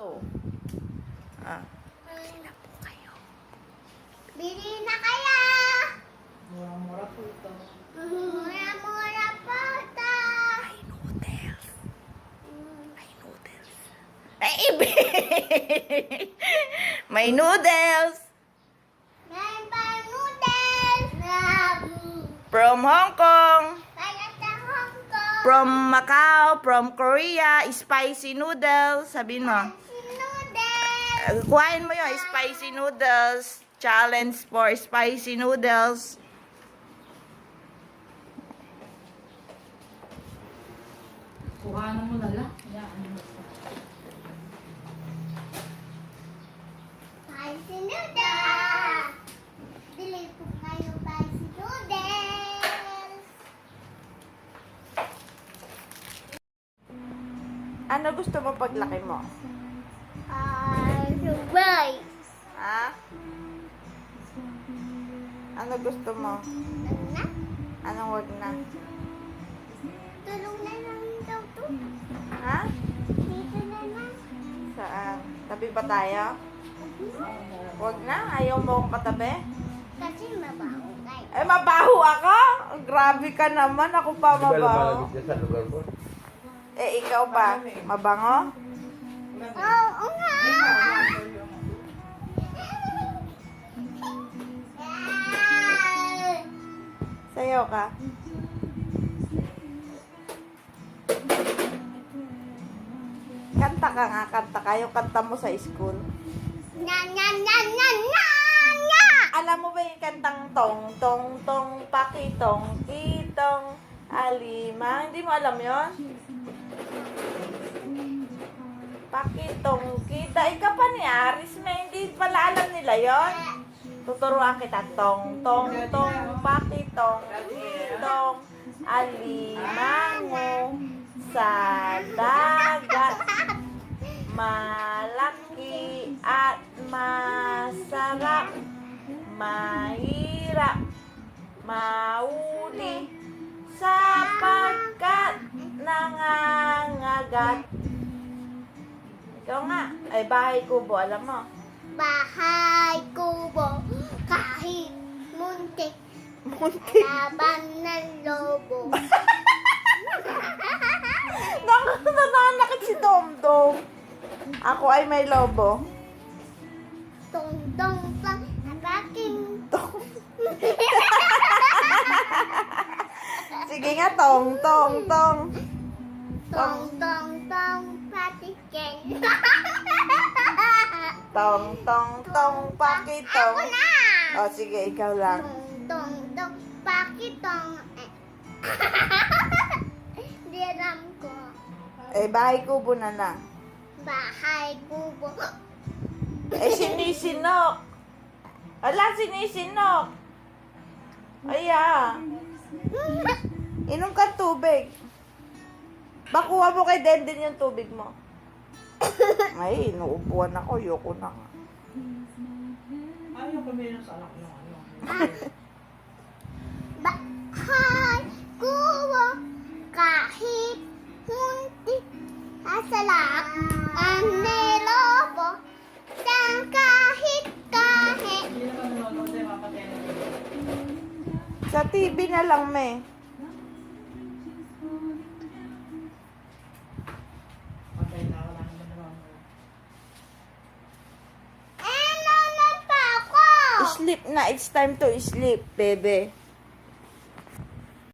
Oh. Bili na po kayo. Bili na kaya! Mura-mura po ito. Mura-mura po ito. May noodles. May noodles. Ay, may noodles. May pa noodles. From Hong Kong. Kaya sa Hong Kong. From Macau. From Korea. Spicy noodles. Sabihin mo. Si noodles. Kuhain mo yun. Spicy noodles. Challenge for spicy noodles. Kuhanan mo na lang. Yan. Spicy noodles. Bili po kayo spicy noodles. Ano gusto mo paglaki mo? Subay. Ha? Ano gusto mo? Ano na? Anong wag na? Tulong na lang daw to. Ha? Dito na lang. Saan? Tabi ba tayo? Wag na. Ayaw mo akong katabi? Kasi mabaho kayo. Eh, mabaho ako? Grabe ka naman. Ako pa Di ba mabaho. lumalapit dyan sa lugar ko? Eh, ikaw ba? Mabango? Oo nga. Sayaw ka? Kanta ka nga, kanta ka. Yung kanta mo sa school. Nya nya nya nya nya nya. Alam mo ba yung kantang tong, tong, tong, pakitong, kitong, alima? Hindi mo alam yon? Pakitong, kita. Ikaw pa ni Aris, may hindi pala alam nila yon. Tuturuan kita. Tong, tong, tong, pakitong, kitong, alimango, sa dagat, malaki at masarap, mahirap, mauli, sapagkat nangangagat. Ikaw nga, ay bahay kubo, alam mo. Bahay kubo kahit muntik. Muntik. Laban ng lobo. Nananakit si Domdom. Ako ay may lobo. Tong tong tong abaking. Sige nga, tong, tong, tong. Tong tong tong patiken. Tong, tong, tong, pakitong. Ako na. O, sige, ikaw lang. Tong tong tong pakitong. Di alam ko. Eh, bahay kubo na lang. Bahay kubo. Eh, sinisinok. Ala, sinisinok. Aya. Inom ka tubig. Bakuha mo kay Denden yung tubig mo. Ay, inuupuan ako. Yoko na nga. Ayaw kami sa anak ng ano. Bahay kubo kahit muntik. Asalak ang nilobo. Sa kahit. Hindi naman nanonood eh, mapatay na dito. Sa TV na lang, me. Patay na, wala naman nanonood. Nanonood pa ako. Sleep na. It's time to sleep, bebe.